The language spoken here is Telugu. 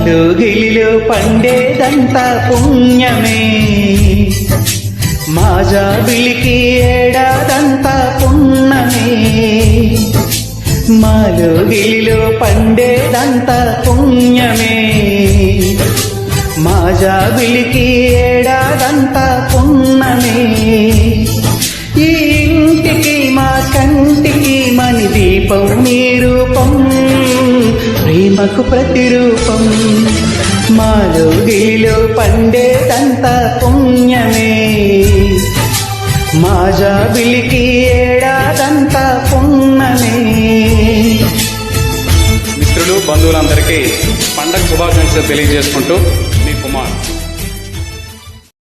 మాలోగిలిలో పండేదంతా పుణ్యమే, మా జాబిలికి ఏడాదంతా పుణ్యమే. మాలోగిలిలో పండేదంతా పుణ్యమే, మా జాబిలికి ఏడాదంతా పుణ్యమే. ఈ ఇంటికి మా కంటికి మణి దీపం నీ రూపం, ప్రేమకు ప్రతిరూపం. మాలోగిలిలో పండేదంతా పుణ్యమే, మా జాబిలికి ఏడాదంతా పుణ్యమే. మిత్రులు బంధువులందరికీ పండగ శుభాకాంక్షలు తెలియజేసుకుంటూ మీ కుమార్.